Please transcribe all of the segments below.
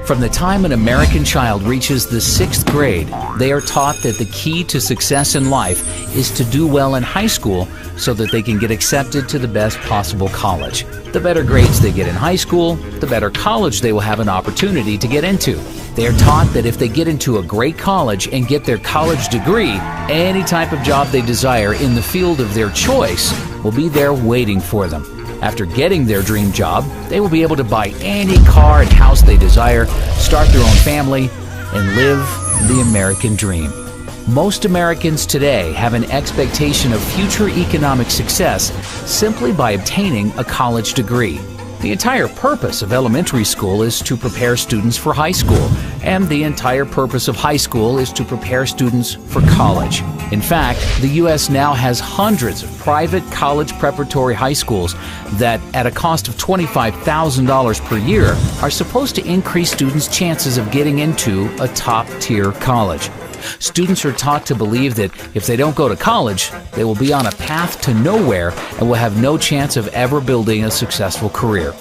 From the time an American child reaches the 6th grade, they are taught that the key to success in life is to do well in high school so that they can get accepted to the best possible college. The better grades they get in high school, the better college they will have an opportunity to get into. They are taught that if they get into a great college and get their college degree, any type of job they desire in the field of their choice will be there waiting for them. After getting their dream job, they will be able to buy any car and house they desire, start their own family, and live the American dream. Most Americans today have an expectation of future economic success simply by obtaining a college degree. The entire purpose of elementary school is to prepare students for high school, and the entire purpose of high school is to prepare students for college. In fact, the U.S. now has hundreds of private college preparatory high schools that, at a cost of $25,000 per year, are supposed to increase students' chances of getting into a top-tier college. Students are taught to believe that if they don't go to college, they will be on a path to nowhere and will have no chance of ever building a successful career.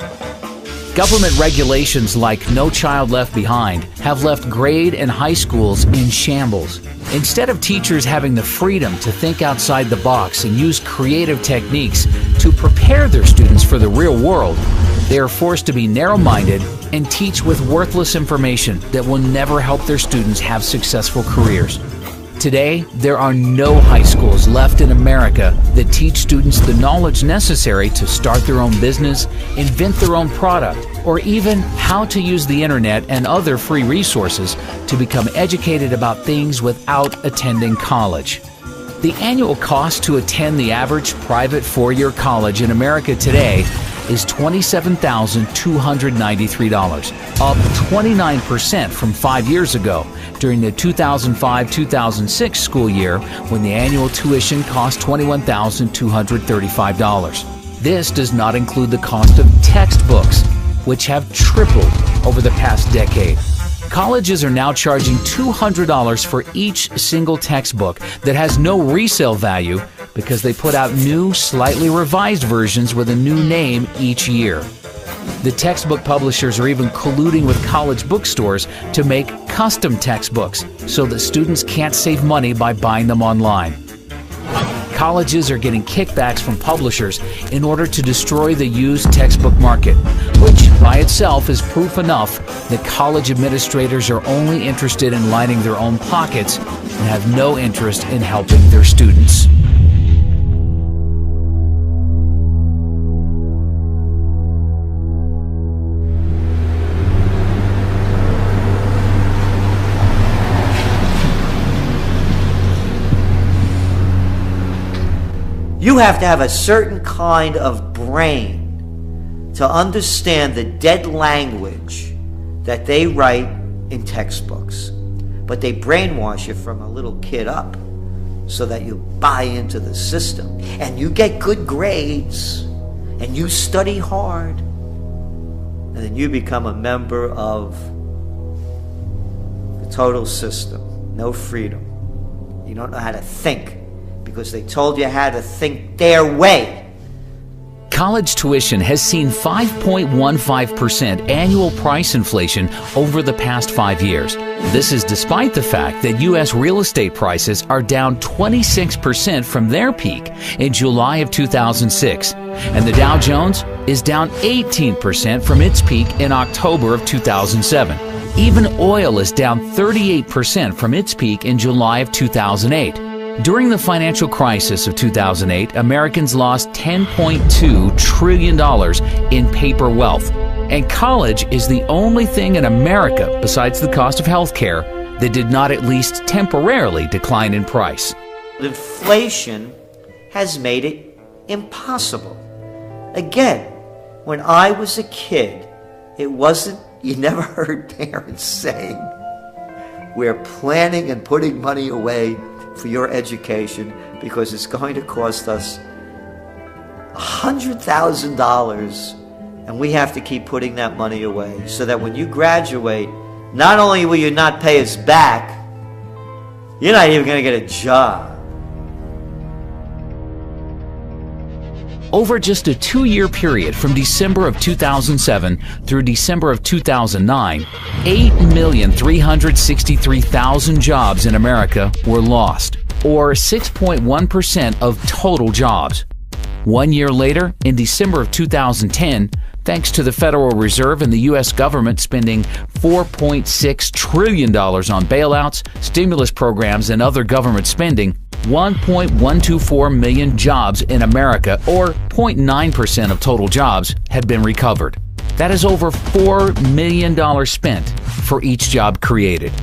Government regulations like No Child Left Behind have left grade and high schools in shambles. Instead of teachers having the freedom to think outside the box and use creative techniques to prepare their students for the real world, they are forced to be narrow-minded and teach with worthless information that will never help their students have successful careers. Today, there are no high schools left in America that teach students the knowledge necessary to start their own business, invent their own product, or even how to use the internet and other free resources to become educated about things without attending college. The annual cost to attend the average private four-year college in America today is $27,293, up 29% from 5 years ago, during the 2005-2006 school year when the annual tuition cost $21,235. This does not include the cost of textbooks, which have tripled over the past decade. Colleges are now charging $200 for each single textbook that has no resale value because they put out new, slightly revised versions with a new name each year. The textbook publishers are even colluding with college bookstores to make custom textbooks so that students can't save money by buying them online. Colleges are getting kickbacks from publishers in order to destroy the used textbook market, which by itself is proof enough that college administrators are only interested in lining their own pockets and have no interest in helping their students. You have to have a certain kind of brain to understand the dead language that they write in textbooks. But they brainwash you from a little kid up so that you buy into the system and you get good grades and you study hard and then you become a member of the total system. No freedom. You don't know how to think, because they told you how to think their way. College tuition has seen 5.15% annual price inflation over the past 5 years. This is despite the fact that U.S. real estate prices are down 26% from their peak in July of 2006, and the Dow Jones is down 18% from its peak in October of 2007. Even oil is down 38% from its peak in July of 2008. During the financial crisis of 2008, Americans lost $10.2 trillion in paper wealth, and college is the only thing in America, besides the cost of health care, that did not at least temporarily decline in price. Inflation has made it impossible. Again, when I was a kid, it wasn't, you never heard parents saying, we're planning and putting money away for your education because it's going to cost us $100,000 and we have to keep putting that money away so that when you graduate, not only will you not pay us back, you're not even going to get a job. Over just a 2-year period from December of 2007 through December of 2009, 8,363,000 jobs in America were lost, or 6.1% of total jobs. 1 year later, in December of 2010, thanks to the Federal Reserve and the U.S. government spending $4.6 trillion on bailouts, stimulus programs, and other government spending, 1.124 million jobs in America, or 0.9% of total jobs, had been recovered. That is over $4 million spent for each job created.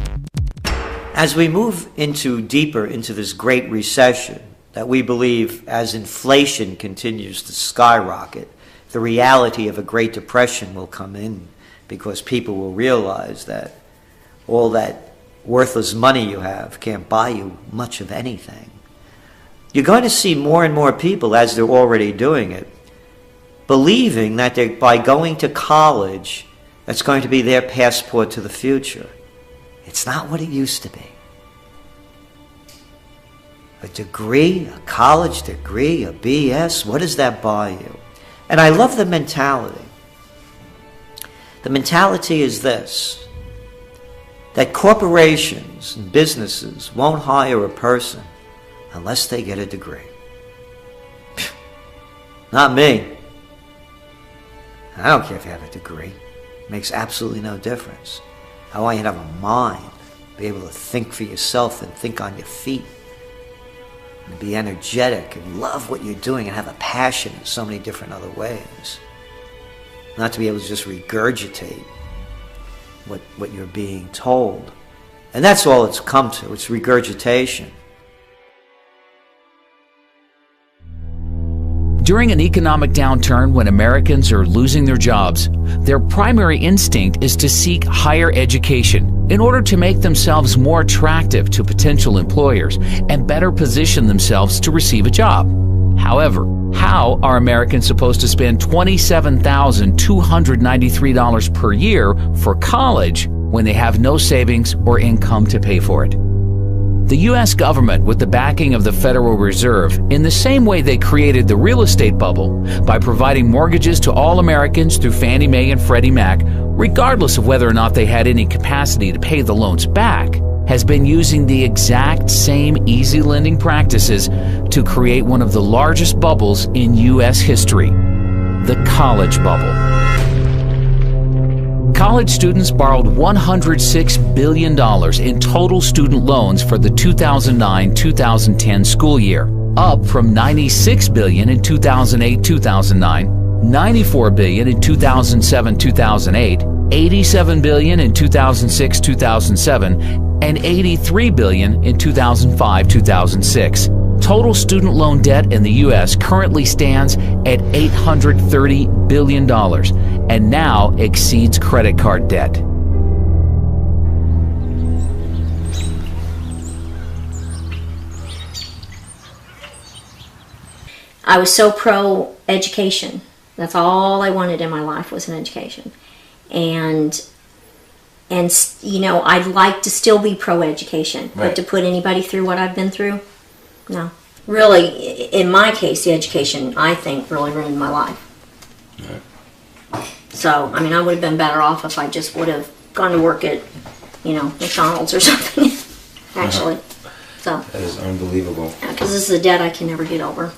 As we move deeper into this Great Recession, that we believe as inflation continues to skyrocket, the reality of a Great Depression will come in, because people will realize that all that worthless money you have can't buy you much of anything. You're going to see more and more people, as they're already doing it, believing that by going to college, that's going to be their passport to the future. It's not what it used to be. A degree, a college degree, a BS, what does that buy you? And I love the mentality. The mentality is this, that corporations and businesses won't hire a person unless they get a degree. Not me. I don't care if you have a degree. It makes absolutely no difference. I want you to have a mind, be able to think for yourself and think on your feet, and be energetic and love what you're doing and have a passion in so many different other ways. Not to be able to just regurgitate what you're being told. And that's all it's come to. It's regurgitation. During an economic downturn when Americans are losing their jobs, their primary instinct is to seek higher education in order to make themselves more attractive to potential employers and better position themselves to receive a job. However, how are Americans supposed to spend $27,293 per year for college when they have no savings or income to pay for it? The U.S. government, with the backing of the Federal Reserve, in the same way they created the real estate bubble by providing mortgages to all Americans through Fannie Mae and Freddie Mac, regardless of whether or not they had any capacity to pay the loans back, has been using the exact same easy lending practices to create one of the largest bubbles in U.S. history, the college bubble. College students borrowed $106 billion in total student loans for the 2009-2010 school year, up from $96 billion in 2008-2009, $94 billion in 2007-2008, $87 billion in 2006-2007, and $83 billion in 2005-2006. Total student loan debt in the U.S. currently stands at $830 billion and now exceeds credit card debt. I was so pro-education. That's all I wanted in my life was an education. And you know, I'd like to still be pro-education, but to put anybody through what I've been through, no. Really, in my case, the education, I think, really ruined my life. Right. So, I mean, I would have been better off if I just would have gone to work at, you know, McDonald's or something, actually. So that is unbelievable. Because this is a debt I can never get over.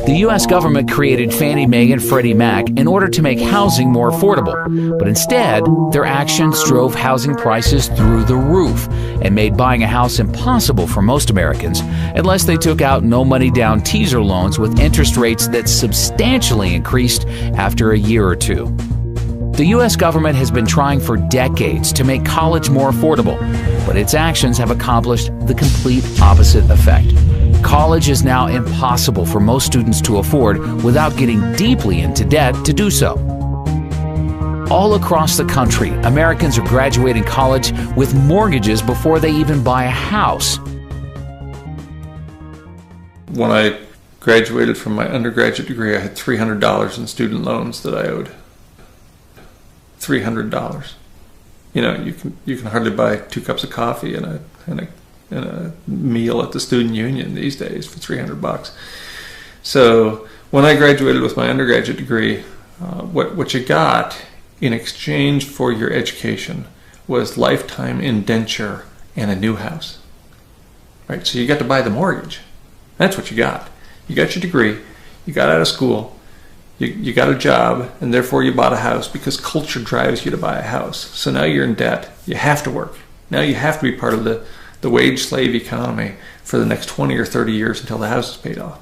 The U.S. government created Fannie Mae and Freddie Mac in order to make housing more affordable, but instead, their actions drove housing prices through the roof and made buying a house impossible for most Americans unless they took out no-money-down teaser loans with interest rates that substantially increased after a year or two. The U.S. government has been trying for decades to make college more affordable, but its actions have accomplished the complete opposite effect. College is now impossible for most students to afford without getting deeply into debt to do so. All across the country, Americans are graduating college with mortgages before they even buy a house. When I graduated from my undergraduate degree, I had $300 in student loans that I owed. $300. you can hardly buy 2 cups of coffee and a meal at the student union these days for $300. So when I graduated with my undergraduate degree, what you got in exchange for your education was lifetime indenture and a new house. Right? So you got to buy the mortgage. That's what you got. You got your degree, you got out of school, you got a job, and therefore you bought a house because culture drives you to buy a house. So now you're in debt. You have to work. Now you have to be part of the wage slave economy for the next 20 or 30 years until the house is paid off.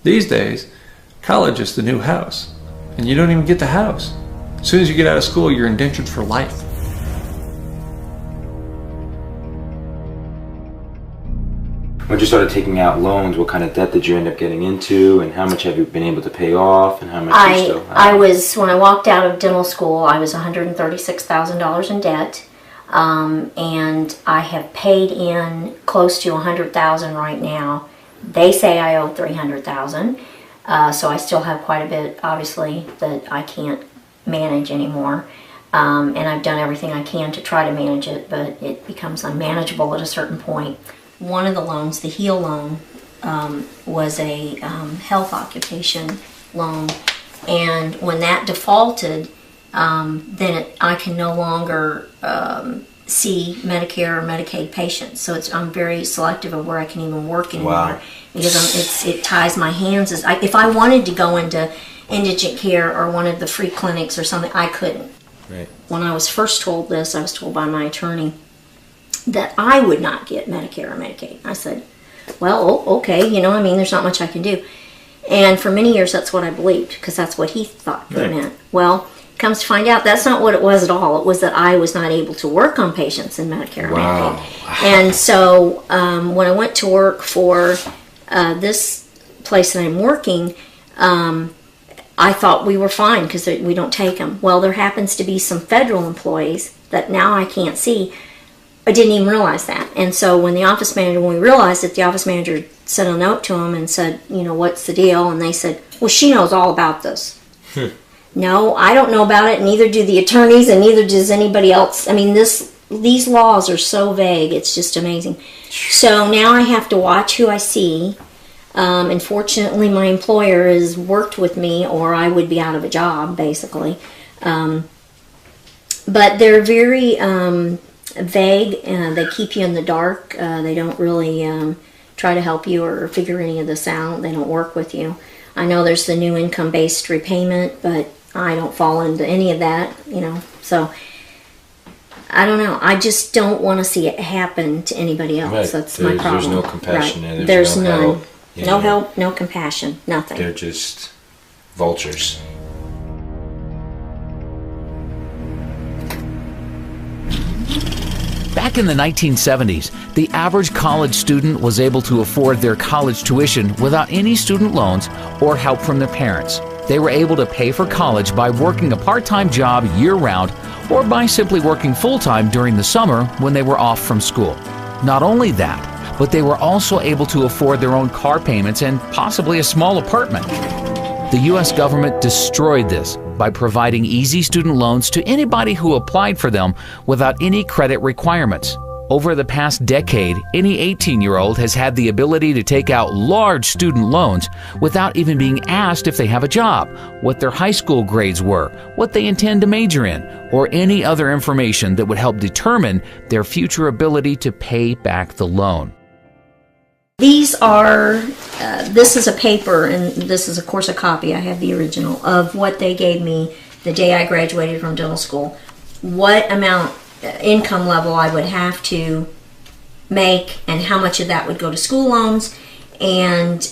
These days, college is the new house, and you don't even get the house. As soon as you get out of school, you're indentured for life. When you started taking out loans, what kind of debt did you end up getting into, and how much have you been able to pay off, and how much do you still have? When I walked out of dental school, I was $136,000 in debt, and I have paid in close to $100,000 right now. They say I owe $300,000, so I still have quite a bit, obviously, that I can't manage anymore. And I've done everything I can to try to manage it, but it becomes unmanageable at a certain point. One of the loans, the HEAL loan, was a health occupation loan, and when that defaulted, then I can no longer see Medicare or Medicaid patients. So I'm very selective of where I can even work anymore. Wow. Because it ties my hands. If I wanted to go into indigent care or one of the free clinics or something, I couldn't. Right. When I was first told this, I was told by my attorney that I would not get Medicare or Medicaid. I said, well, okay, there's not much I can do. And for many years, that's what I believed, because that's what he thought it meant. Well, comes to find out, that's not what it was at all. It was that I was not able to work on patients in Medicare or Medicaid. And so when I went to work for this place that I'm working, I thought we were fine because we don't take them. Well, there happens to be some federal employees that now I can't see. I didn't even realize that. And so when we realized it, the office manager sent a note to them and said, what's the deal? And they said, well, she knows all about this. No, I don't know about it, neither do the attorneys, and neither does anybody else. I mean, these laws are so vague, it's just amazing. So now I have to watch who I see. And fortunately, my employer has worked with me, or I would be out of a job, basically. But they're very vague, and they keep you in the dark. They don't really try to help you or figure any of this out. They don't work with you. I know there's the new income-based repayment, but I don't fall into any of that, So I don't know. I just don't want to see it happen to anybody else. Right. That's my problem. There's no compassion there. There's no none. help. No help, no compassion, nothing. They're just vultures. Back in the 1970s, the average college student was able to afford their college tuition without any student loans or help from their parents. They were able to pay for college by working a part-time job year-round or by simply working full-time during the summer when they were off from school. Not only that, but they were also able to afford their own car payments and possibly a small apartment. The U.S. government destroyed this by providing easy student loans to anybody who applied for them without any credit requirements. Over the past decade, any 18-year-old has had the ability to take out large student loans without even being asked if they have a job, what their high school grades were, what they intend to major in, or any other information that would help determine their future ability to pay back the loan. These are, this is a paper, and this is of course a copy, I have the original, of what they gave me the day I graduated from dental school. What amount, income level I would have to make, and how much of that would go to school loans, and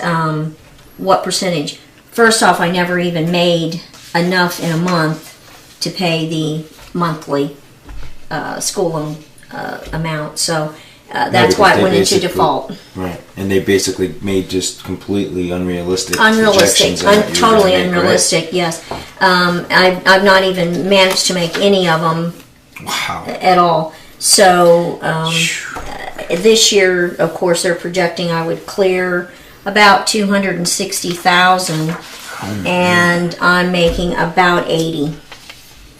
what percentage. First off, I never even made enough in a month to pay the monthly school loan amount, so that's why it went into default. Right, and they basically made just completely unrealistic projections totally unrealistic, right? Yes. I've not even managed to make any of them. Wow. At all. So this year, of course, they're projecting I would clear about $260,000, and I'm making about $80,000.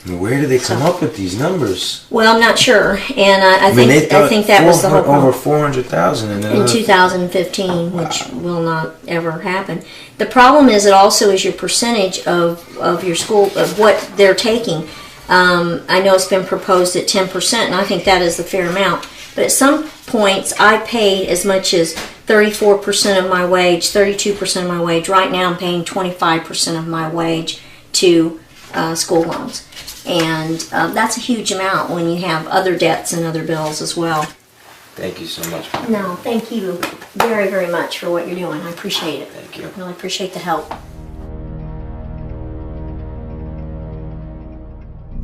Where do they come up with these numbers? Well, I'm not sure, and I think that was the whole problem. Over 400,000 in 2015, which will not ever happen. The problem is, it also is your percentage of your school, of what they're taking. I know it's been proposed at 10%, and I think that is the fair amount. But at some points, I paid as much as 34% of my wage, 32% of my wage. Right now, I'm paying 25% of my wage to school loans. And that's a huge amount when you have other debts and other bills as well. Thank you so much. No, thank you very, very much for what you're doing. I appreciate it. Thank you. Really appreciate the help.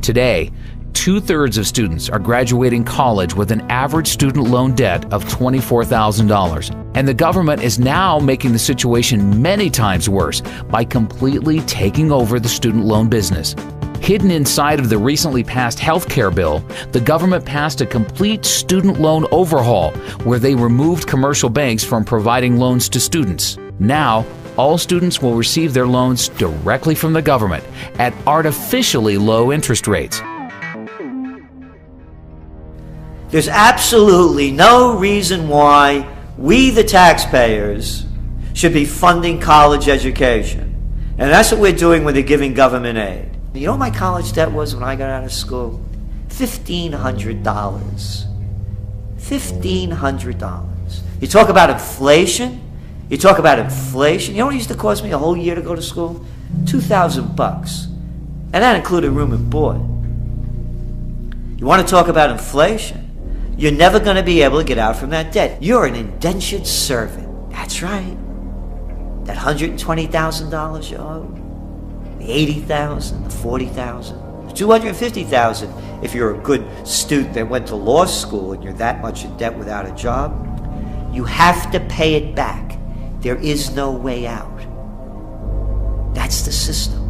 Today, 2/3 of students are graduating college with an average student loan debt of $24,000. And the government is now making the situation many times worse by completely taking over the student loan business. Hidden inside of the recently passed health care bill, the government passed a complete student loan overhaul where they removed commercial banks from providing loans to students. Now, all students will receive their loans directly from the government at artificially low interest rates. There's absolutely no reason why we, the taxpayers, should be funding college education. And that's what we're doing when they're giving government aid. You know what my college debt was when I got out of school? $1,500. $1,500. You talk about inflation? You talk about inflation? You know what it used to cost me a whole year to go to school? $2,000. And that included room and board. You want to talk about inflation? You're never going to be able to get out from that debt. You're an indentured servant. That's right. That $120,000 you owe, the $80,000, the $40,000, the $250,000 if you're a good student that went to law school and you're that much in debt without a job, you have to pay it back. There is no way out. That's the system.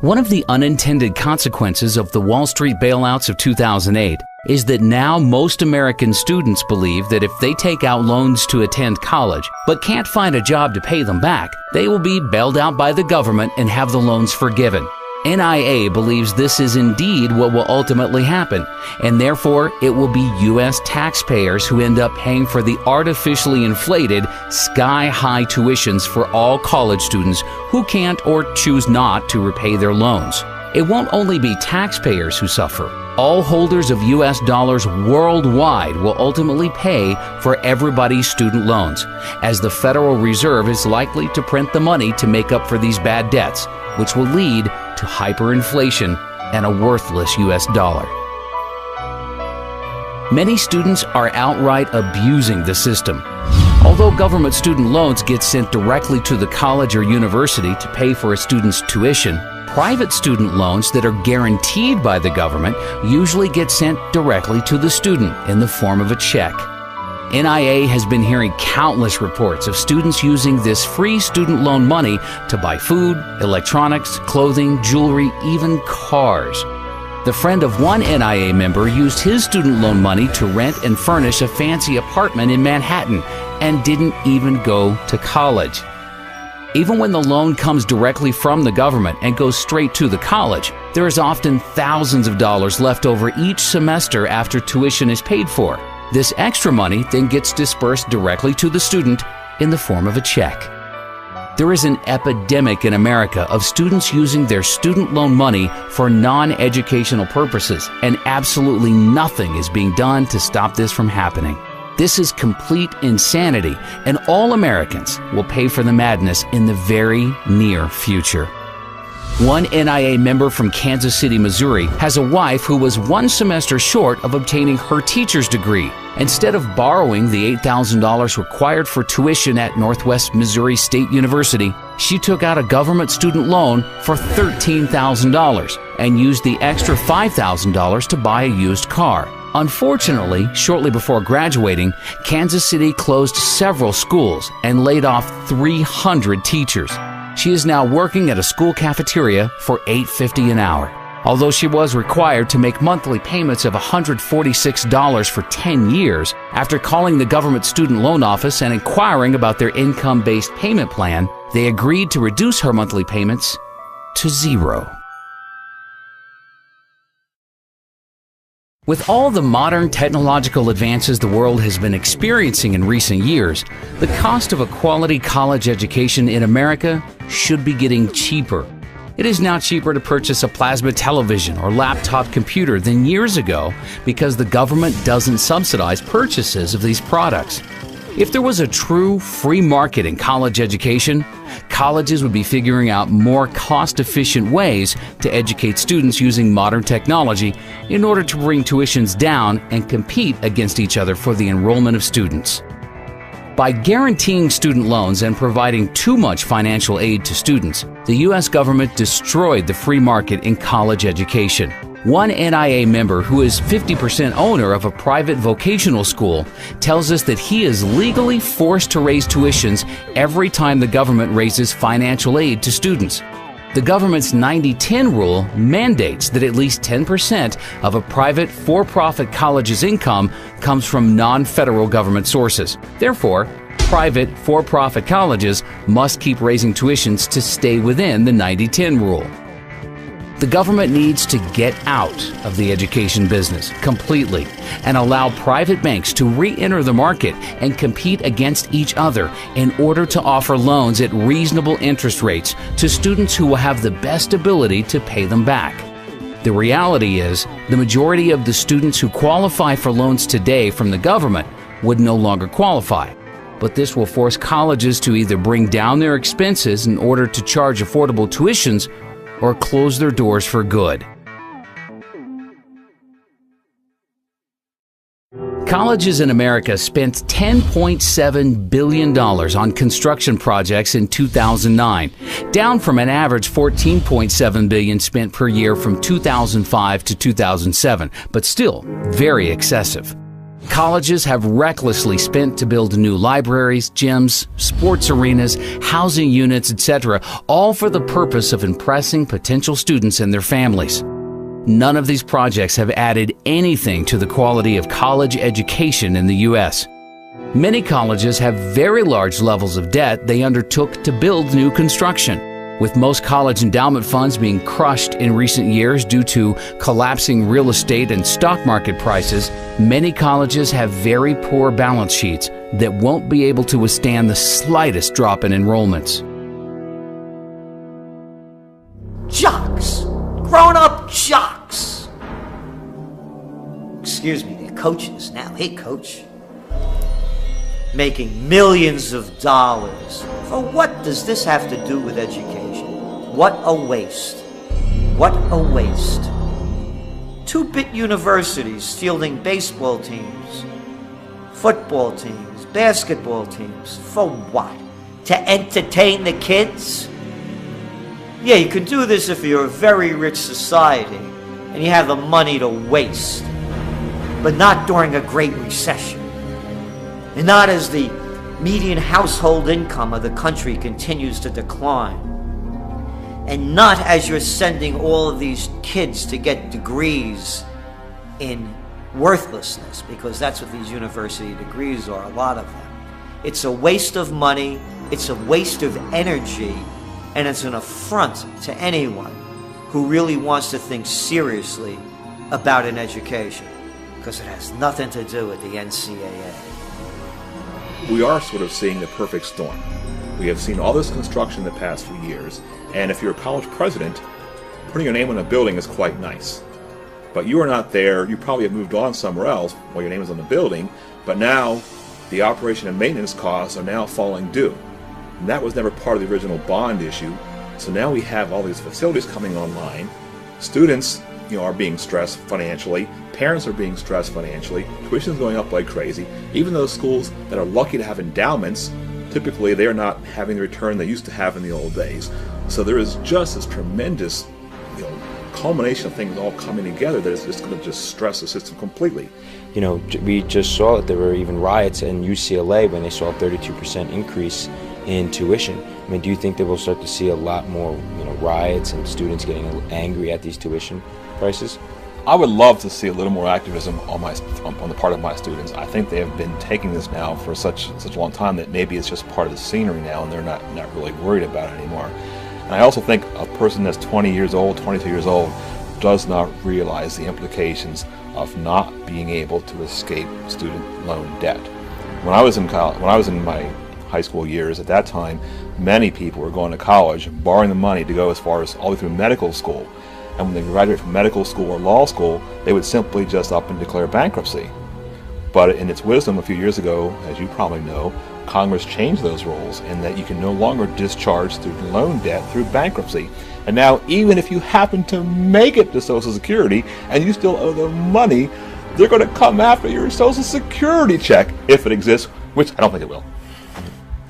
One of the unintended consequences of the Wall Street bailouts of 2008 is that now most American students believe that if they take out loans to attend college but can't find a job to pay them back, they will be bailed out by the government and have the loans forgiven. NIA believes this is indeed what will ultimately happen, and therefore it will be U.S. taxpayers who end up paying for the artificially inflated, sky-high tuitions for all college students who can't or choose not to repay their loans. It won't only be taxpayers who suffer. All holders of U.S. dollars worldwide will ultimately pay for everybody's student loans, as the Federal Reserve is likely to print the money to make up for these bad debts, which will lead to hyperinflation and a worthless U.S. dollar. Many students are outright abusing the system. Although government student loans get sent directly to the college or university to pay for a student's tuition, private student loans that are guaranteed by the government usually get sent directly to the student in the form of a check. NIA has been hearing countless reports of students using this free student loan money to buy food, electronics, clothing, jewelry, even cars. The friend of one NIA member used his student loan money to rent and furnish a fancy apartment in Manhattan and didn't even go to college. Even when the loan comes directly from the government and goes straight to the college, there is often thousands of dollars left over each semester after tuition is paid for. This extra money then gets dispersed directly to the student in the form of a check. There is an epidemic in America of students using their student loan money for non-educational purposes, and absolutely nothing is being done to stop this from happening. This is complete insanity, and all Americans will pay for the madness in the very near future. One NIA member from Kansas City, Missouri, has a wife who was one semester short of obtaining her teacher's degree. Instead of borrowing the $8,000 required for tuition at Northwest Missouri State University, she took out a government student loan for $13,000 and used the extra $5,000 to buy a used car. Unfortunately, shortly before graduating, Kansas City closed several schools and laid off 300 teachers. She is now working at a school cafeteria for $8.50 an hour. Although she was required to make monthly payments of $146 for 10 years, after calling the government student loan office and inquiring about their income-based payment plan, they agreed to reduce her monthly payments to zero. With all the modern technological advances the world has been experiencing in recent years, the cost of a quality college education in America should be getting cheaper. It is now cheaper to purchase a plasma television or laptop computer than years ago because the government doesn't subsidize purchases of these products. If there was a true free market in college education, colleges would be figuring out more cost-efficient ways to educate students using modern technology in order to bring tuitions down and compete against each other for the enrollment of students. By guaranteeing student loans and providing too much financial aid to students, the U.S. government destroyed the free market in college education. One NIA member who is 50% owner of a private vocational school tells us that he is legally forced to raise tuitions every time the government raises financial aid to students. The government's 90-10 rule mandates that at least 10% of a private for-profit college's income comes from non-federal government sources. Therefore, private for-profit colleges must keep raising tuitions to stay within the 90-10 rule. The government needs to get out of the education business completely and allow private banks to re-enter the market and compete against each other in order to offer loans at reasonable interest rates to students who will have the best ability to pay them back. The reality is, the majority of the students who qualify for loans today from the government would no longer qualify. But this will force colleges to either bring down their expenses in order to charge affordable tuitions or close their doors for good. Colleges in America spent $10.7 billion on construction projects in 2009, down from an average $14.7 billion spent per year from 2005 to 2007, but still very excessive. Colleges have recklessly spent to build new libraries, gyms, sports arenas, housing units, etc., all for the purpose of impressing potential students and their families. None of these projects have added anything to the quality of college education in the U.S. Many colleges have very large levels of debt they undertook to build new construction. With most college endowment funds being crushed in recent years due to collapsing real estate and stock market prices, many colleges have very poor balance sheets that won't be able to withstand the slightest drop in enrollments. Jocks! Grown-up jocks! Excuse me, they're coaches now. Hey, coach. Making millions of dollars. For what does this have to do with education? What a waste. What a waste. 2-bit universities fielding baseball teams, football teams, basketball teams. For what? To entertain the kids? Yeah, you can do this if you're a very rich society and you have the money to waste. But not during a great recession. And not as the median household income of the country continues to decline. And not as you're sending all of these kids to get degrees in worthlessness, because that's what these university degrees are, a lot of them. It's a waste of money, it's a waste of energy, and it's an affront to anyone who really wants to think seriously about an education, because it has nothing to do with the NCAA. We are sort of seeing the perfect storm. We have seen all this construction in the past few years, and if you're a college president, putting your name on a building is quite nice. But you are not there, you probably have moved on somewhere else while your name is on the building, but now the operation and maintenance costs are now falling due. And that was never part of the original bond issue, so now we have all these facilities coming online. Students, are being stressed financially, parents are being stressed financially, tuition is going up like crazy. Even those schools that are lucky to have endowments, typically they're not having the return they used to have in the old days. So there is just this tremendous culmination of things all coming together that is just going to just stress the system completely. We just saw that there were even riots in UCLA when they saw a 32% increase in tuition. I mean, do you think that we'll start to see a lot more, riots and students getting angry at these tuition prices? I would love to see a little more activism on the part of my students. I think they have been taking this now for such a long time that maybe it's just part of the scenery now, and they're not really worried about it anymore. And I also think a person that's 20 years old, 22 years old, does not realize the implications of not being able to escape student loan debt. When I was in my high school years, at that time, many people were going to college, borrowing the money to go as far as all the way through medical school. And when they graduate from medical school or law school, they would simply just up and declare bankruptcy. But in its wisdom a few years ago, as you probably know, Congress changed those rules and that you can no longer discharge student loan debt through bankruptcy. And now, even if you happen to make it to Social Security and you still owe them money, they're going to come after your Social Security check, if it exists, which I don't think it will.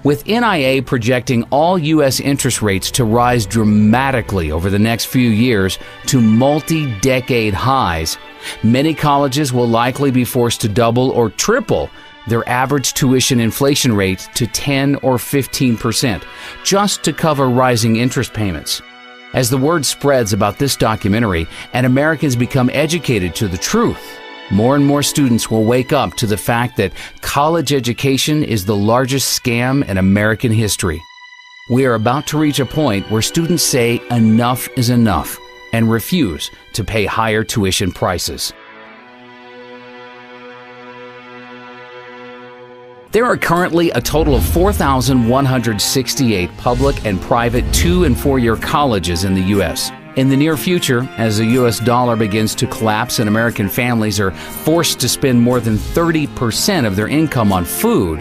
With NIA projecting all U.S. interest rates to rise dramatically over the next few years to multi-decade highs, many colleges will likely be forced to double or triple their average tuition inflation rate to 10 or 15%, just to cover rising interest payments. As the word spreads about this documentary and Americans become educated to the truth, more and more students will wake up to the fact that college education is the largest scam in American history. We are about to reach a point where students say enough is enough and refuse to pay higher tuition prices. There are currently a total of 4,168 public and private 2- and 4-year colleges in the U.S. In the near future, as the U.S. dollar begins to collapse and American families are forced to spend more than 30% of their income on food,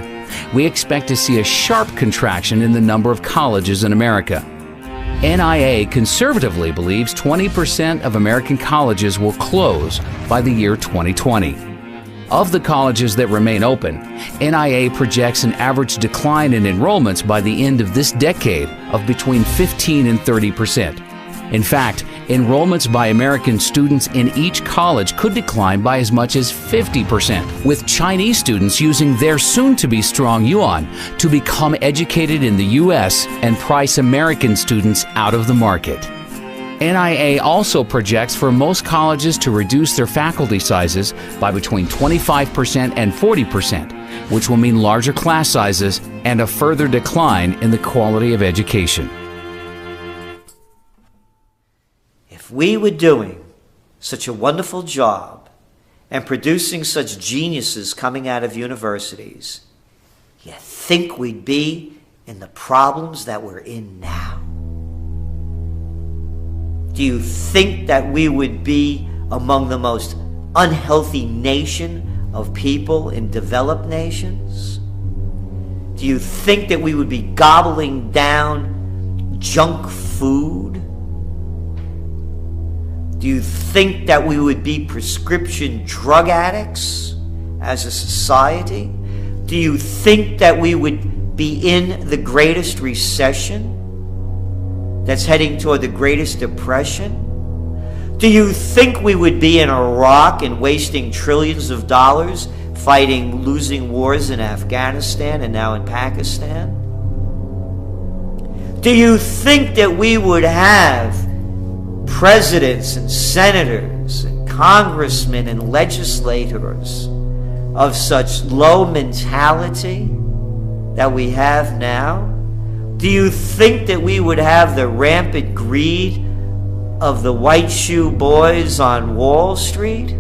we expect to see a sharp contraction in the number of colleges in America. NIA conservatively believes 20% of American colleges will close by the year 2020. Of the colleges that remain open, NIA projects an average decline in enrollments by the end of this decade of between 15 and 30%. In fact, enrollments by American students in each college could decline by as much as 50%, with Chinese students using their soon-to-be strong yuan to become educated in the U.S. and price American students out of the market. NIA also projects for most colleges to reduce their faculty sizes by between 25% and 40%, which will mean larger class sizes and a further decline in the quality of education. If we were doing such a wonderful job and producing such geniuses coming out of universities, you think we'd be in the problems that we're in now? Do you think that we would be among the most unhealthy nation of people in developed nations? Do you think that we would be gobbling down junk food? Do you think that we would be prescription drug addicts as a society? Do you think that we would be in the greatest recession that's heading toward the greatest depression? Do you think we would be in Iraq and wasting trillions of dollars fighting losing wars in Afghanistan and now in Pakistan? Do you think that we would have presidents and senators and congressmen and legislators of such low mentality that we have now? Do you think that we would have the rampant greed of the white shoe boys on Wall Street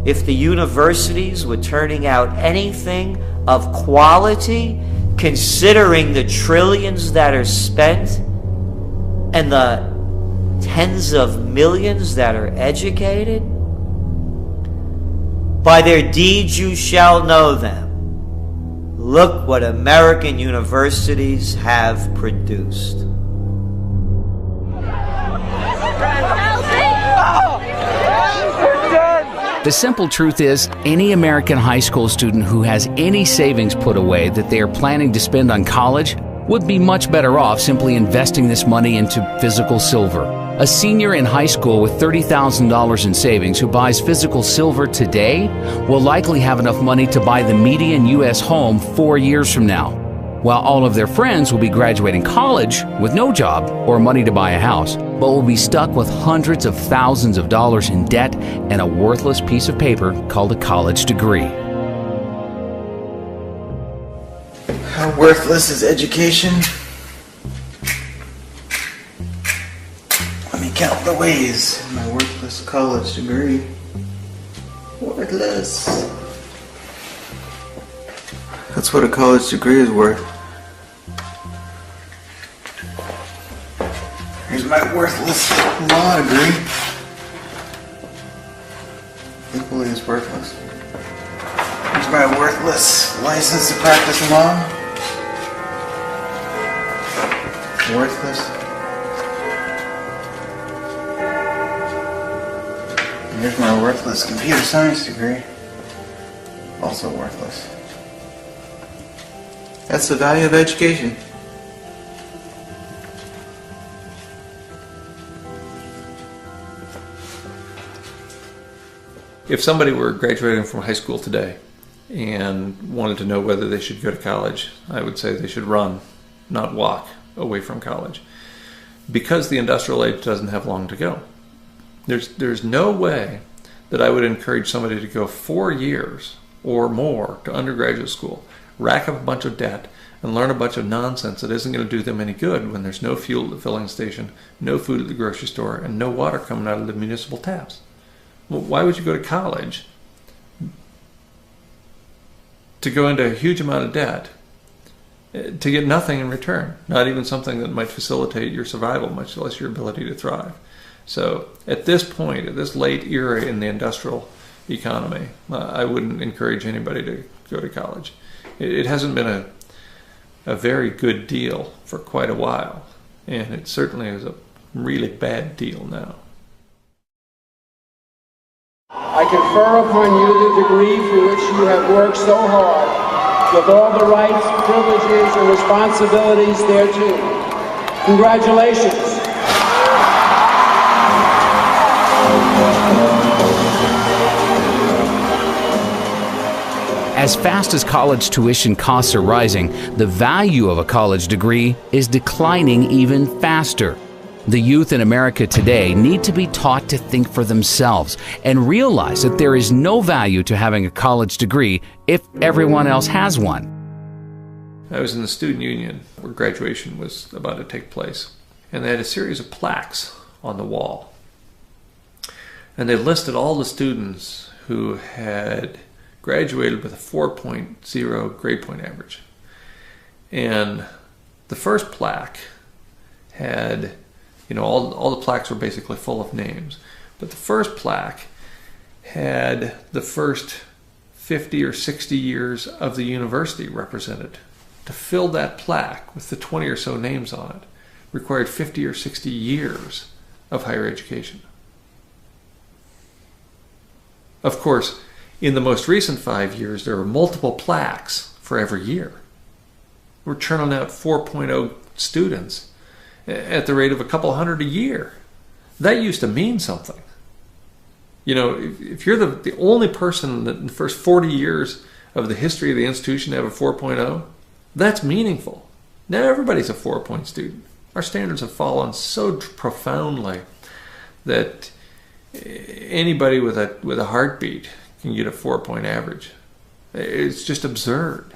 if the universities were turning out anything of quality, considering the trillions that are spent and the tens of millions that are educated? By their deeds you shall know them. Look what American universities have produced. The simple truth is, any American high school student who has any savings put away that they are planning to spend on college would be much better off simply investing this money into physical silver. A senior in high school with $30,000 in savings who buys physical silver today will likely have enough money to buy the median U.S. home 4 years from now. while all of their friends will be graduating college with no job or money to buy a house, but will be stuck with hundreds of thousands of dollars in debt and a worthless piece of paper called a college degree. How worthless is education? Let me count the ways in my worthless college degree. Worthless. That's what a college degree is worth. Here's my worthless law degree. Equally as worthless. Here's my worthless license to practice law. Worthless. And here's my worthless computer science degree. Also worthless. That's the value of education. If somebody were graduating from high school today and wanted to know whether they should go to college, I would say they should run, not walk away from college, because the industrial age doesn't have long to go. There's no way that I would encourage somebody to go 4 years or more to undergraduate school, rack up a bunch of debt, and learn a bunch of nonsense that isn't going to do them any good when there's no fuel at the filling station, no food at the grocery store, and no water coming out of the municipal taps. Well, why would you go to college to go into a huge amount of debt to get nothing in return, not even something that might facilitate your survival, much less your ability to thrive? So at this point, at this late era in the industrial economy, I wouldn't encourage anybody to go to college. It hasn't been a very good deal for quite a while, and it certainly is a really bad deal now. I confer upon you the degree for which you have worked so hard, with all the rights, privileges, and responsibilities thereto. Congratulations. As fast as college tuition costs are rising, the value of a college degree is declining even faster. The youth in America today need to be taught to think for themselves and realize that there is no value to having a college degree if everyone else has one. I was in the student union where graduation was about to take place, and they had a series of plaques on the wall. And they listed all the students who had graduated with a 4.0 grade point average. And the first plaque had, all the plaques were basically full of names. But the first plaque had the first 50 or 60 years of the university represented. To fill that plaque with the 20 or so names on it required 50 or 60 years of higher education. Of course, in the most recent 5 years, there were multiple plaques for every year. We're churning out 4.0 students at the rate of a couple hundred a year. That used to mean something. If you're the only person that in the first 40 years of the history of the institution to have a 4.0, that's meaningful. Now everybody's a 4-point student. Our standards have fallen so profoundly that anybody with a heartbeat can get a 4-point average. It's just absurd.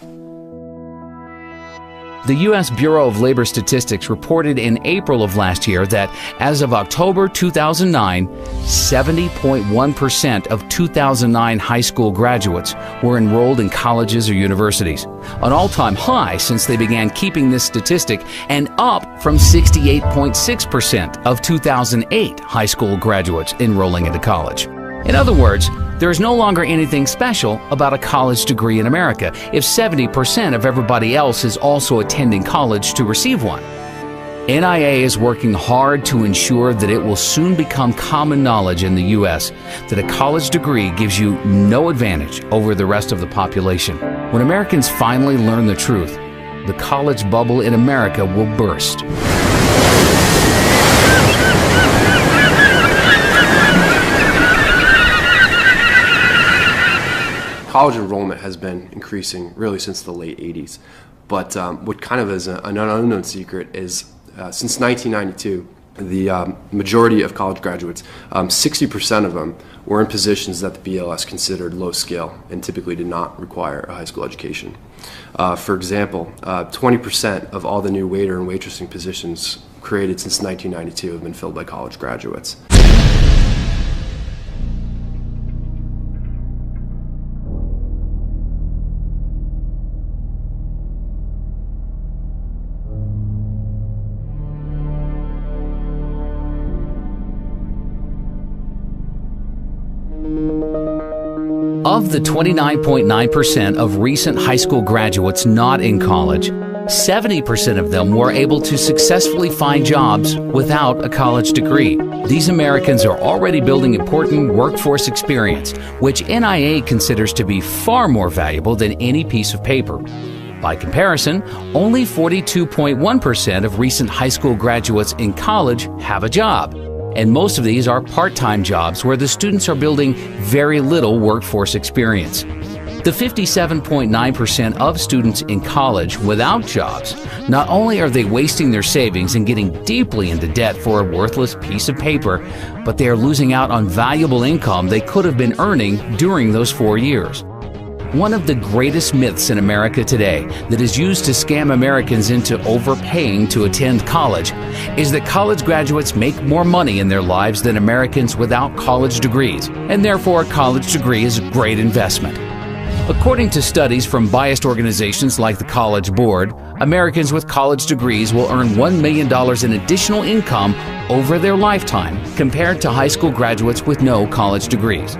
The U.S. Bureau of Labor Statistics reported in April of last year that as of October 2009, 70.1% of 2009 high school graduates were enrolled in colleges or universities, an all-time high since they began keeping this statistic, and up from 68.6% of 2008 high school graduates enrolling into college. In other words, there is no longer anything special about a college degree in America if 70% of everybody else is also attending college to receive one. NIA is working hard to ensure that it will soon become common knowledge in the U.S. that a college degree gives you no advantage over the rest of the population. When Americans finally learn the truth, the college bubble in America will burst. College enrollment has been increasing really since the late 80s. But what kind of is an unknown secret is since 1992, the majority of college graduates, 60% of them, were in positions that the BLS considered low skill and typically did not require a high school education. For example, 20% of all the new waiter and waitressing positions created since 1992 have been filled by college graduates. Of the 29.9% of recent high school graduates not in college, 70% of them were able to successfully find jobs without a college degree. These Americans are already building important workforce experience, which NIA considers to be far more valuable than any piece of paper. By comparison, only 42.1% of recent high school graduates in college have a job. And most of these are part-time jobs where the students are building very little workforce experience. The 57.9% of students in college without jobs, not only are they wasting their savings and getting deeply into debt for a worthless piece of paper, but they are losing out on valuable income they could have been earning during those 4 years. One of the greatest myths in America today that is used to scam Americans into overpaying to attend college is that college graduates make more money in their lives than Americans without college degrees, and therefore a college degree is a great investment. According to studies from biased organizations like the College Board, Americans with college degrees will earn $1 million in additional income over their lifetime compared to high school graduates with no college degrees.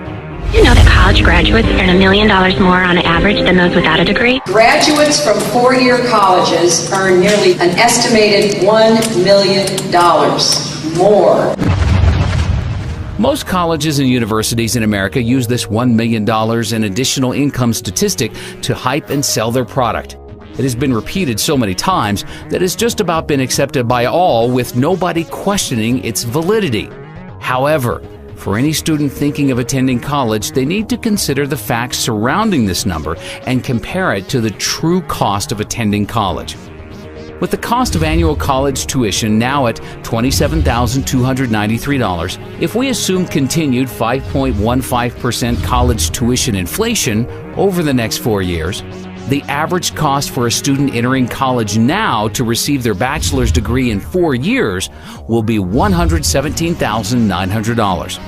You know that college graduates earn $1 million more on average than those without a degree? Graduates from four-year colleges earn nearly an estimated $1 million more. Most colleges and universities in America use this $1 million in additional income statistic to hype and sell their product. It has been repeated so many times that it's just about been accepted by all with nobody questioning its validity. However, for any student thinking of attending college, they need to consider the facts surrounding this number and compare it to the true cost of attending college. With the cost of annual college tuition now at $27,293, if we assume continued 5.15% college tuition inflation over the next 4 years, the average cost for a student entering college now to receive their bachelor's degree in 4 years will be $117,900.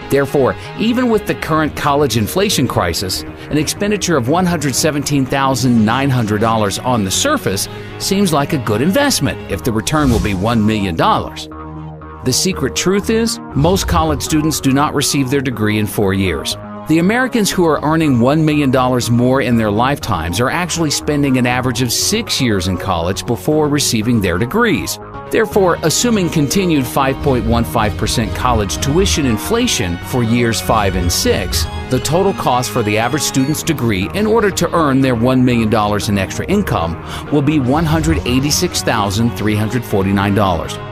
Therefore, even with the current college inflation crisis, an expenditure of $117,900 on the surface seems like a good investment if the return will be $1 million. The secret truth is, most college students do not receive their degree in 4 years. The Americans who are earning $1 million more in their lifetimes are actually spending an average of 6 years in college before receiving their degrees. Therefore, assuming continued 5.15% college tuition inflation for years 5 and 6, the total cost for the average student's degree in order to earn their $1 million in extra income will be $186,349.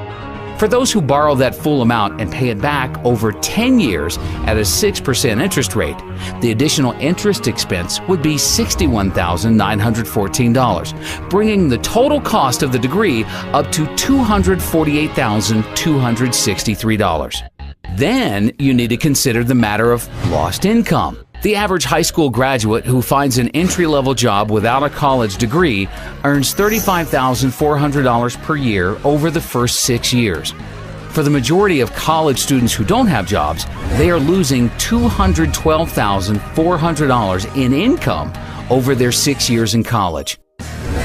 For those who borrow that full amount and pay it back over 10 years at a 6% interest rate, the additional interest expense would be $61,914, bringing the total cost of the degree up to $248,263. Then you need to consider the matter of lost income. The average high school graduate who finds an entry-level job without a college degree earns $35,400 per year over the first 6 years. For the majority of college students who don't have jobs, they are losing $212,400 in income over their 6 years in college.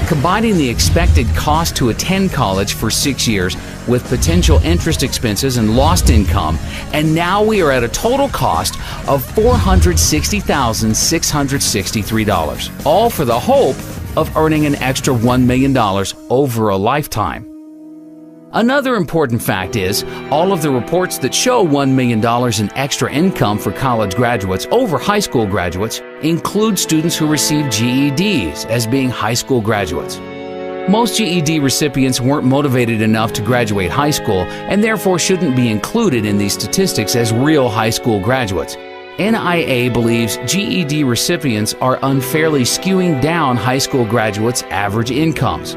Combining the expected cost to attend college for 6 years with potential interest expenses and lost income, and now we are at a total cost of $460,663, all for the hope of earning an extra $1 million over a lifetime. Another important fact is, all of the reports that show $1 million in extra income for college graduates over high school graduates include students who receive GEDs as being high school graduates. Most GED recipients weren't motivated enough to graduate high school and therefore shouldn't be included in these statistics as real high school graduates. NIA believes GED recipients are unfairly skewing down high school graduates' average incomes.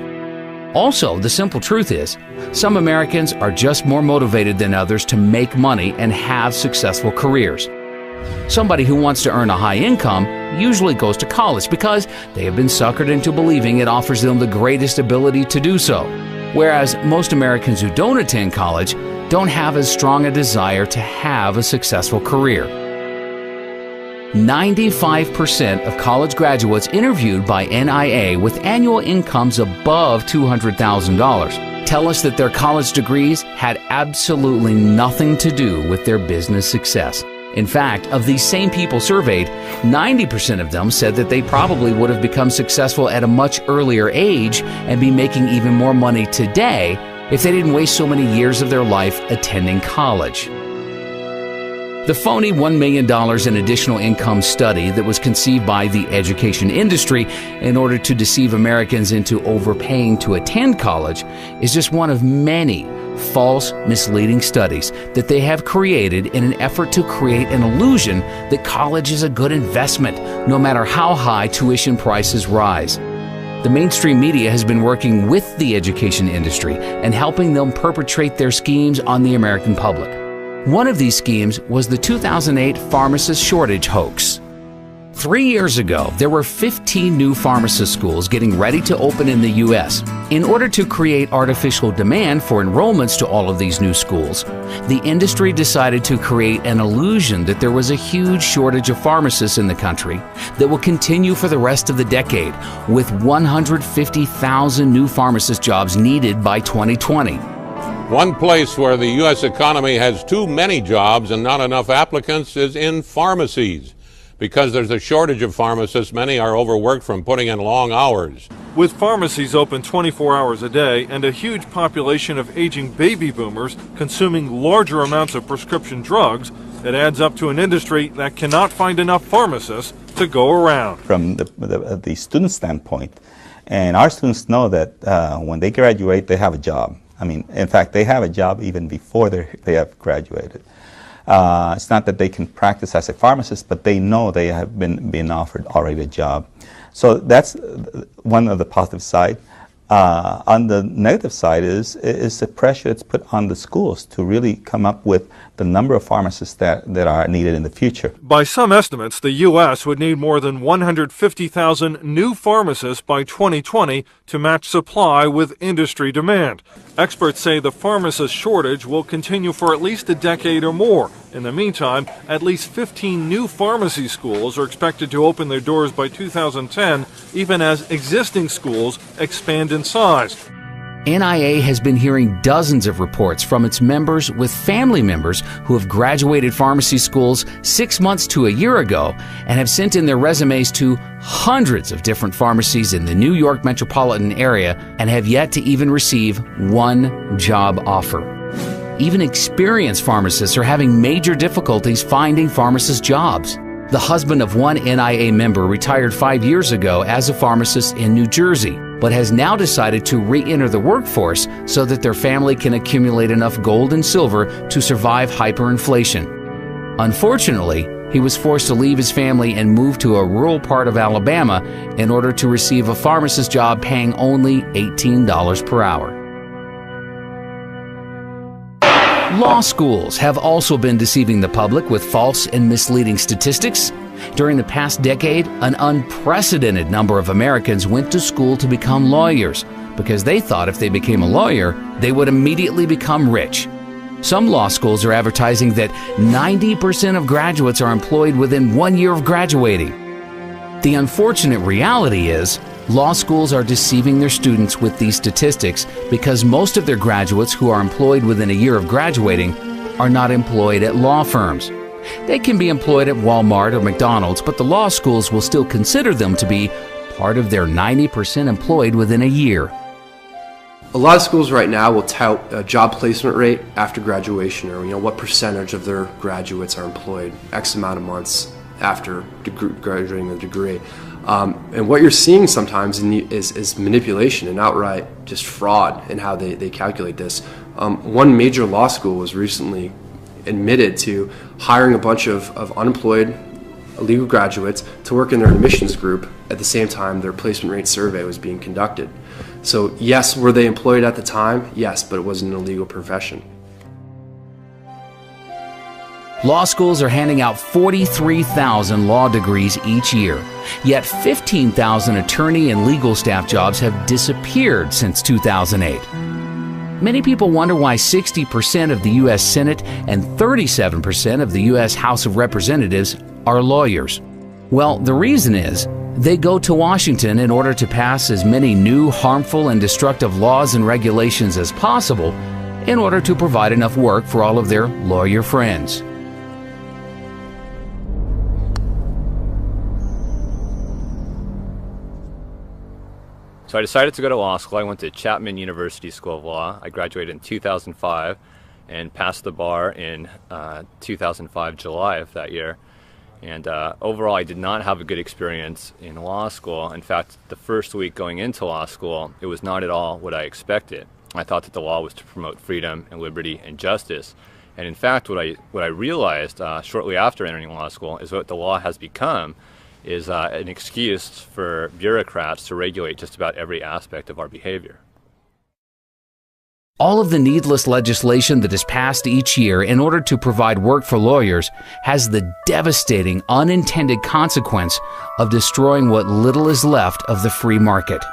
Also, the simple truth is, some Americans are just more motivated than others to make money and have successful careers. Somebody who wants to earn a high income usually goes to college because they have been suckered into believing it offers them the greatest ability to do so. Whereas most Americans who don't attend college don't have as strong a desire to have a successful career. 95% of college graduates interviewed by NIA with annual incomes above $200,000 tell us that their college degrees had absolutely nothing to do with their business success. In fact, of these same people surveyed, 90% of them said that they probably would have become successful at a much earlier age and be making even more money today if they didn't waste so many years of their life attending college. The phony $1 million in additional income study that was conceived by the education industry in order to deceive Americans into overpaying to attend college is just one of many false, misleading studies that they have created in an effort to create an illusion that college is a good investment, no matter how high tuition prices rise. The mainstream media has been working with the education industry and helping them perpetrate their schemes on the American public. One of these schemes was the 2008 pharmacist shortage hoax. 3 years ago, there were 15 new pharmacist schools getting ready to open in the U.S. In order to create artificial demand for enrollments to all of these new schools, the industry decided to create an illusion that there was a huge shortage of pharmacists in the country that will continue for the rest of the decade, with 150,000 new pharmacist jobs needed by 2020. One place where the U.S. economy has too many jobs and not enough applicants is in pharmacies. Because there's a shortage of pharmacists, many are overworked from putting in long hours. With pharmacies open 24 hours a day and a huge population of aging baby boomers consuming larger amounts of prescription drugs, it adds up to an industry that cannot find enough pharmacists to go around. From the student standpoint, and our students know that when they graduate, they have a job. I mean, in fact, they have a job even before they have graduated. It's not that they can practice as a pharmacist, but they know they have been offered already a job. So that's one of the positive side. On the negative side is the pressure that's put on the schools to really come up with the number of pharmacists that are needed in the future. By some estimates, the U.S. would need more than 150,000 new pharmacists by 2020 to match supply with industry demand. Experts say the pharmacist shortage will continue for at least a decade or more. In the meantime, at least 15 new pharmacy schools are expected to open their doors by 2010, even as existing schools expand in size. NIA has been hearing dozens of reports from its members with family members who have graduated pharmacy schools 6 months to a year ago and have sent in their resumes to hundreds of different pharmacies in the New York metropolitan area and have yet to even receive one job offer. Even experienced pharmacists are having major difficulties finding pharmacist jobs. The husband of one NIA member retired 5 years ago as a pharmacist in New Jersey, but has now decided to re-enter the workforce so that their family can accumulate enough gold and silver to survive hyperinflation. Unfortunately, he was forced to leave his family and move to a rural part of Alabama in order to receive a pharmacist job paying only $18 per hour. Law schools have also been deceiving the public with false and misleading statistics. During the past decade, an unprecedented number of Americans went to school to become lawyers because they thought if they became a lawyer, they would immediately become rich. Some law schools are advertising that 90% of graduates are employed within 1 year of graduating. The unfortunate reality is, law schools are deceiving their students with these statistics because most of their graduates who are employed within a year of graduating are not employed at law firms. They can be employed at Walmart or McDonald's, but the law schools will still consider them to be part of their 90% employed within a year. A lot of schools right now will tout a job placement rate after graduation, or what percentage of their graduates are employed X amount of months after graduating with a degree. And what you're seeing sometimes is manipulation and outright just fraud in how they calculate this. One major law school was recently admitted to hiring a bunch of unemployed legal graduates to work in their admissions group at the same time their placement rate survey was being conducted. So yes, were they employed at the time? Yes, but it wasn't an illegal profession. Law schools are handing out 43,000 law degrees each year, yet 15,000 attorney and legal staff jobs have disappeared since 2008. Many people wonder why 60% of the U.S. Senate and 37% of the U.S. House of Representatives are lawyers. Well, the reason is they go to Washington in order to pass as many new, harmful, and destructive laws and regulations as possible in order to provide enough work for all of their lawyer friends. So I decided to go to law school. I went to Chapman University School of Law. I graduated in 2005 and passed the bar in 2005, July of that year. And overall, I did not have a good experience in law school. In fact, the first week going into law school, it was not at all what I expected. I thought that the law was to promote freedom and liberty and justice. And in fact, what I realized shortly after entering law school is what the law has become is an excuse for bureaucrats to regulate just about every aspect of our behavior. All of the needless legislation that is passed each year in order to provide work for lawyers has the devastating unintended consequence of destroying what little is left of the free market.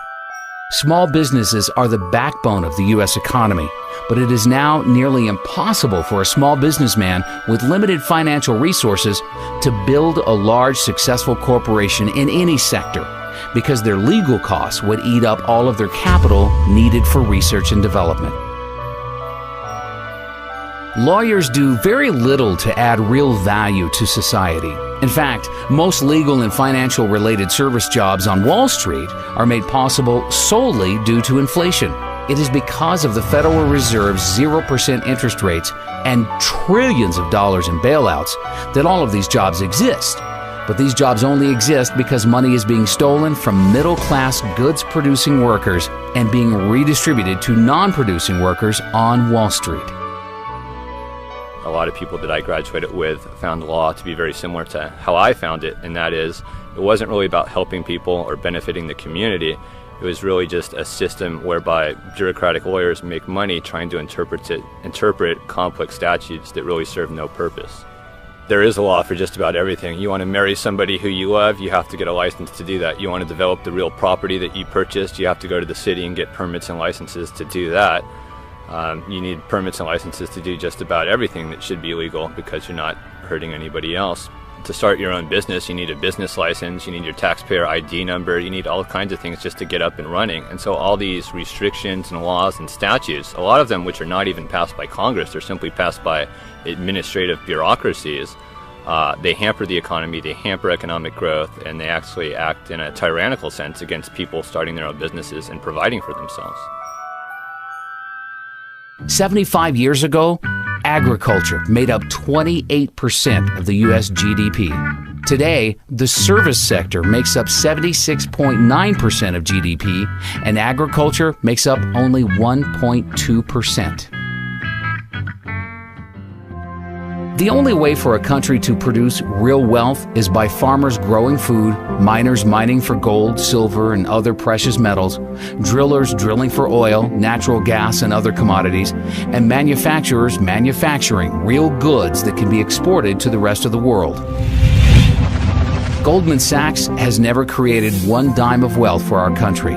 Small businesses are the backbone of the U.S. economy, but it is now nearly impossible for a small businessman with limited financial resources to build a large, successful corporation in any sector because their legal costs would eat up all of their capital needed for research and development. Lawyers do very little to add real value to society. In fact, most legal and financial related service jobs on Wall Street are made possible solely due to inflation. It is because of the Federal Reserve's 0% interest rates and trillions of dollars in bailouts that all of these jobs exist. But these jobs only exist because money is being stolen from middle-class goods-producing workers and being redistributed to non-producing workers on Wall Street. A lot of people that I graduated with found law to be very similar to how I found it, and that is, it wasn't really about helping people or benefiting the community. It was really just a system whereby bureaucratic lawyers make money trying to interpret complex statutes that really serve no purpose. There is a law for just about everything. You want to marry somebody who you love, you have to get a license to do that. You want to develop the real property that you purchased, you have to go to the city and get permits and licenses to do that. You need permits and licenses to do just about everything that should be legal because you're not hurting anybody else. To start your own business, you need a business license, you need your taxpayer ID number, you need all kinds of things just to get up and running. And so all these restrictions and laws and statutes, a lot of them which are not even passed by Congress, they're simply passed by administrative bureaucracies, they hamper the economy, they hamper economic growth, and they actually act in a tyrannical sense against people starting their own businesses and providing for themselves. 75 years ago, agriculture made up 28% of the U.S. GDP. Today, the service sector makes up 76.9% of GDP, and agriculture makes up only 1.2%. The only way for a country to produce real wealth is by farmers growing food, miners mining for gold, silver, and other precious metals, drillers drilling for oil, natural gas, and other commodities, and manufacturers manufacturing real goods that can be exported to the rest of the world. Goldman Sachs has never created one dime of wealth for our country.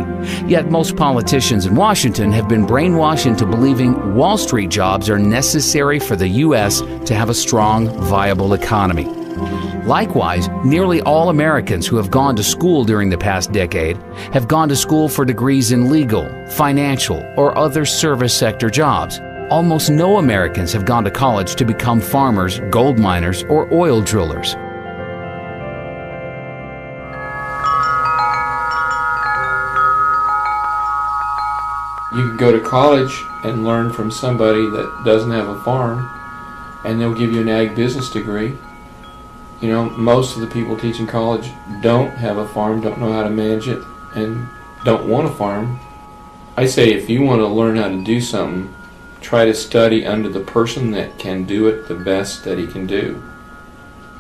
Yet most politicians in Washington have been brainwashed into believing Wall Street jobs are necessary for the U.S. to have a strong, viable economy. Likewise, nearly all Americans who have gone to school during the past decade have gone to school for degrees in legal, financial, or other service sector jobs. Almost no Americans have gone to college to become farmers, gold miners, or oil drillers. You can go to college and learn from somebody that doesn't have a farm, and they'll give you an ag business degree. You know, most of the people teaching college don't have a farm, don't know how to manage it, and don't want a farm. I say if you want to learn how to do something, try to study under the person that can do it the best that he can do.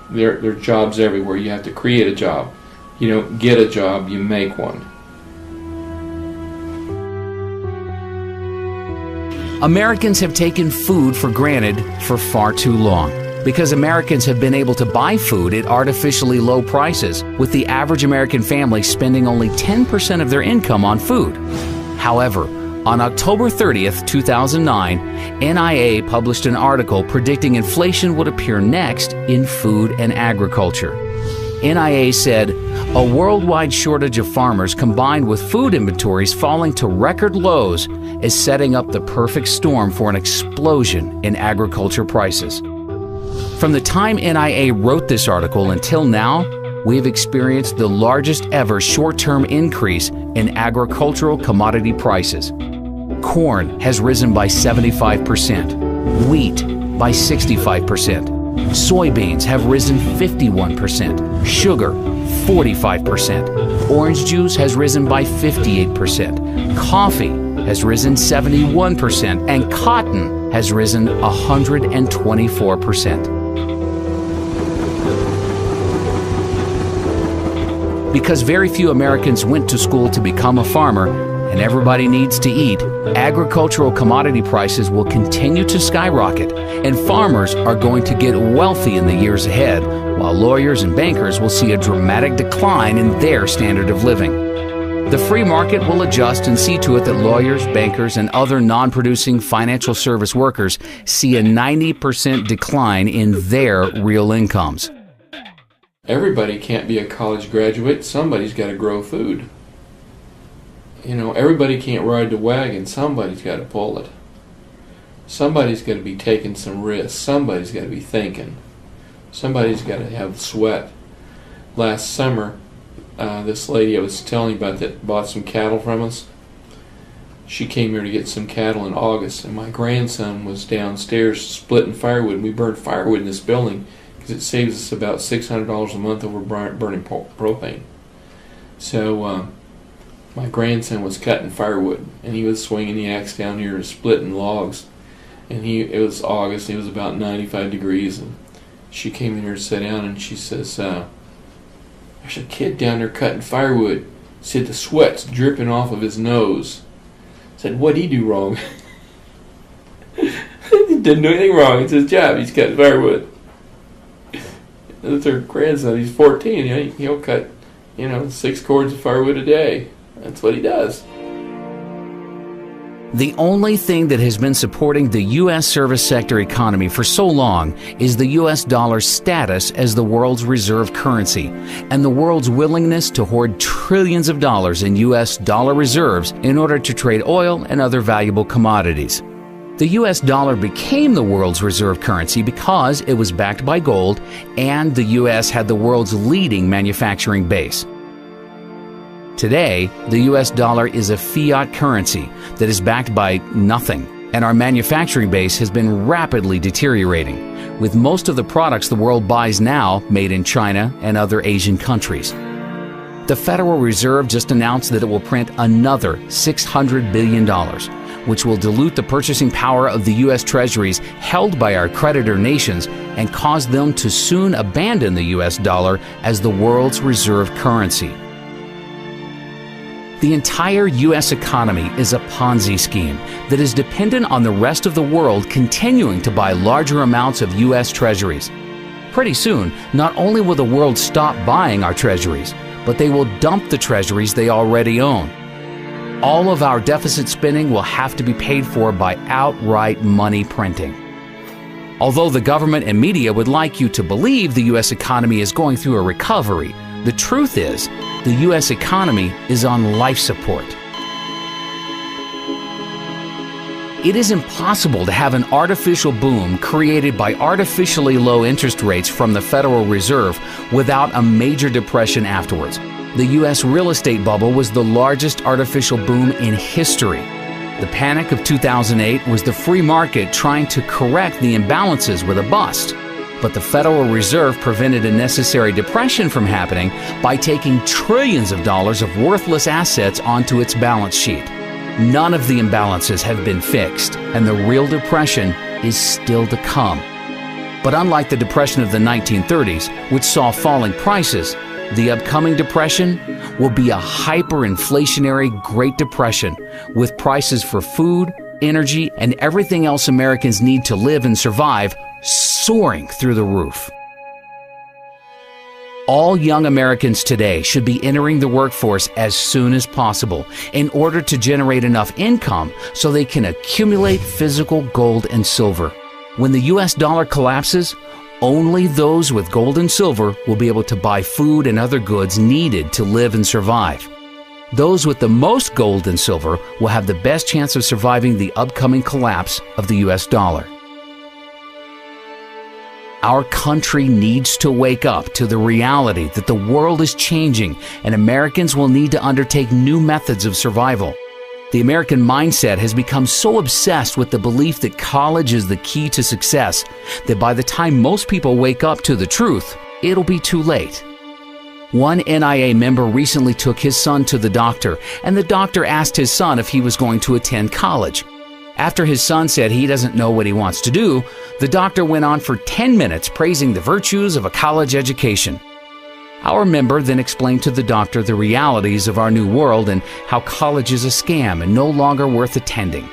There are jobs everywhere. You have to create a job. You don't get a job, you make one. Americans have taken food for granted for far too long because Americans have been able to buy food at artificially low prices, with the average American family spending only 10% of their income on food. However, on October 30th, 2009, NIA published an article predicting inflation would appear next in food and agriculture. NIA said, a worldwide shortage of farmers combined with food inventories falling to record lows is setting up the perfect storm for an explosion in agriculture prices. From the time NIA wrote this article until now, we have experienced the largest ever short-term increase in agricultural commodity prices. Corn has risen by 75%, wheat by 65%, soybeans have risen 51%, sugar 45%, orange juice has risen by 58%, coffee has risen 71%, and cotton has risen 124%. Because very few Americans went to school to become a farmer, and everybody needs to eat, agricultural commodity prices will continue to skyrocket, and farmers are going to get wealthy in the years ahead, while lawyers and bankers will see a dramatic decline in their standard of living. The free market will adjust and see to it that lawyers, bankers, and other non-producing financial service workers see a 90% decline in their real incomes. Everybody can't be a college graduate. Somebody's got to grow food. You know, everybody can't ride the wagon. Somebody's got to pull it. Somebody's got to be taking some risks. Somebody's got to be thinking. Somebody's got to have the sweat. Last summer, this lady I was telling you about that bought some cattle from us, she came here to get some cattle in August, and my grandson was downstairs splitting firewood. We burn firewood in this building because it saves us about $600 a month over burning propane. So my grandson was cutting firewood, and he was swinging the axe down here splitting logs. And it was August, it was about 95 degrees, and she came in here to sit down, and she says, there's a kid down there cutting firewood. Said the sweat's dripping off of his nose. Said, what'd he do wrong? He didn't do anything wrong, it's his job, he's cutting firewood. That's her grandson, he's 14, he'll cut 6 cords of firewood a day. That's what he does. The only thing that has been supporting the U.S. service sector economy for so long is the U.S. dollar's status as the world's reserve currency and the world's willingness to hoard trillions of dollars in U.S. dollar reserves in order to trade oil and other valuable commodities. The U.S. dollar became the world's reserve currency because it was backed by gold and the U.S. had the world's leading manufacturing base. Today, the U.S. dollar is a fiat currency that is backed by nothing, and our manufacturing base has been rapidly deteriorating, with most of the products the world buys now made in China and other Asian countries. The Federal Reserve just announced that it will print another $600 billion, which will dilute the purchasing power of the U.S. Treasuries held by our creditor nations and cause them to soon abandon the U.S. dollar as the world's reserve currency. The entire U.S. economy is a Ponzi scheme that is dependent on the rest of the world continuing to buy larger amounts of U.S. treasuries. Pretty soon, not only will the world stop buying our treasuries, but they will dump the treasuries they already own. All of our deficit spending will have to be paid for by outright money printing. Although the government and media would like you to believe the U.S. economy is going through a recovery, the truth is, the U.S. economy is on life support. It is impossible to have an artificial boom created by artificially low interest rates from the Federal Reserve without a major depression afterwards. The U.S. real estate bubble was the largest artificial boom in history. The panic of 2008 was the free market trying to correct the imbalances with a bust. But the Federal Reserve prevented a necessary depression from happening by taking trillions of dollars of worthless assets onto its balance sheet. None of the imbalances have been fixed, and the real depression is still to come. But unlike the depression of the 1930s, which saw falling prices, the upcoming depression will be a hyperinflationary Great Depression, with prices for food, energy, and everything else Americans need to live and survive soaring through the roof. All young Americans today should be entering the workforce as soon as possible in order to generate enough income so they can accumulate physical gold and silver. When the US dollar collapses, only those with gold and silver will be able to buy food and other goods needed to live and survive. Those with the most gold and silver will have the best chance of surviving the upcoming collapse of the US dollar. Our country needs to wake up to the reality that the world is changing and Americans will need to undertake new methods of survival. The American mindset has become so obsessed with the belief that college is the key to success that by the time most people wake up to the truth, it'll be too late. One NIA member recently took his son to the doctor, and the doctor asked his son if he was going to attend college. After his son said he doesn't know what he wants to do, the doctor went on for 10 minutes praising the virtues of a college education. Our member then explained to the doctor the realities of our new world and how college is a scam and no longer worth attending.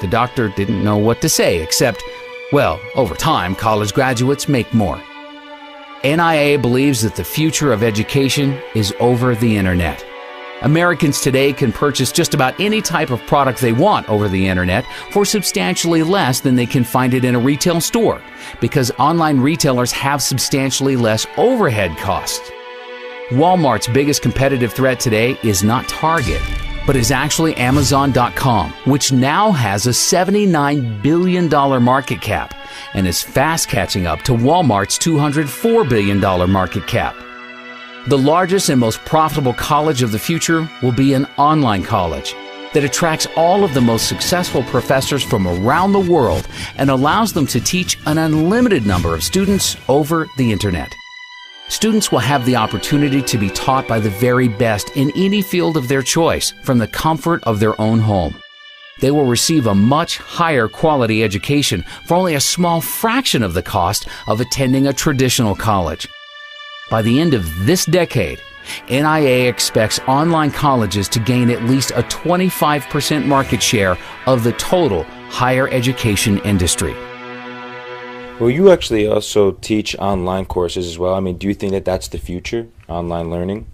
The doctor didn't know what to say except, well, over time, college graduates make more. NIA believes that the future of education is over the internet. Americans today can purchase just about any type of product they want over the internet for substantially less than they can find it in a retail store, because online retailers have substantially less overhead costs. Walmart's biggest competitive threat today is not Target, but is actually Amazon.com, which now has a $79 billion market cap and is fast catching up to Walmart's $204 billion market cap. The largest and most profitable college of the future will be an online college that attracts all of the most successful professors from around the world and allows them to teach an unlimited number of students over the internet. Students will have the opportunity to be taught by the very best in any field of their choice from the comfort of their own home. They will receive a much higher quality education for only a small fraction of the cost of attending a traditional college. By the end of this decade, NIA expects online colleges to gain at least a 25% market share of the total higher education industry. Well, you actually also teach online courses as well. I mean, do you think that that's the future, online learning?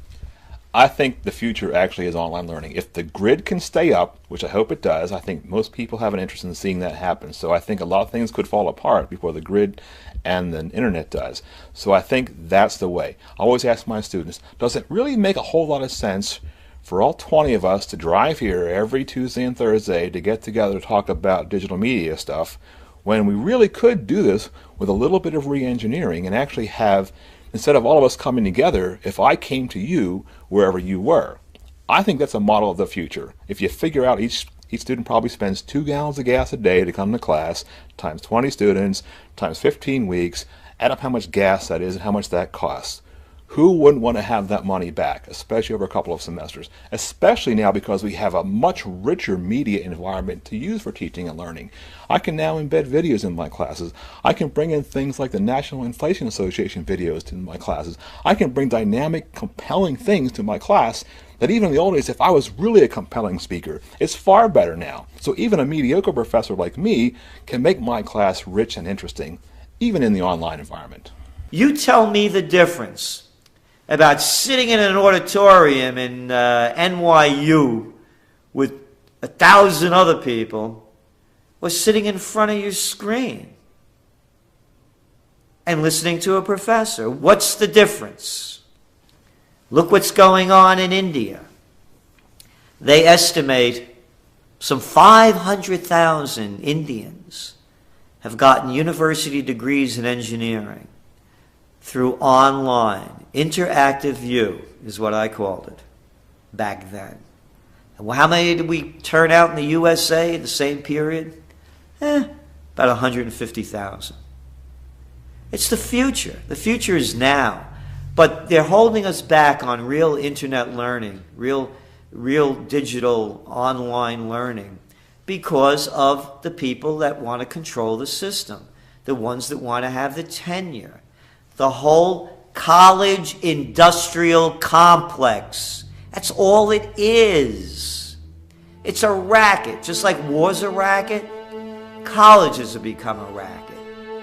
I think the future actually is online learning. If the grid can stay up, which I hope it does, I think most people have an interest in seeing that happen. So I think a lot of things could fall apart before the grid and the internet does. So I think that's the way. I always ask my students, does it really make a whole lot of sense for all 20 of us to drive here every Tuesday and Thursday to get together to talk about digital media stuff when we really could do this with a little bit of re-engineering and actually have, instead of all of us coming together, if I came to you wherever you were? I think that's a model of the future. If you figure out each student probably spends 2 gallons of gas a day to come to class, times 20 students, times 15 weeks, add up how much gas that is and how much that costs. Who wouldn't want to have that money back, especially over a couple of semesters? Especially now because we have a much richer media environment to use for teaching and learning. I can now embed videos in my classes. I can bring in things like the National Inflation Association videos to my classes. I can bring dynamic, compelling things to my class that even in the old days, if I was really a compelling speaker, it's far better now. So even a mediocre professor like me can make my class rich and interesting, even in the online environment. You tell me the difference about sitting in an auditorium in NYU with 1,000 other people or sitting in front of your screen and listening to a professor. What's the difference? Look what's going on in India. They estimate some 500,000 Indians have gotten university degrees in engineering through online. Interactive view is what I called it back then. And how many did we turn out in the USA in the same period? About 150,000. It's the future. The future is now. But they're holding us back on real internet learning, real real digital online learning because of the people that want to control the system, the ones that want to have the tenure, the whole college industrial complex. That's all it is. It's a racket. Just like war's a racket, colleges have become a racket.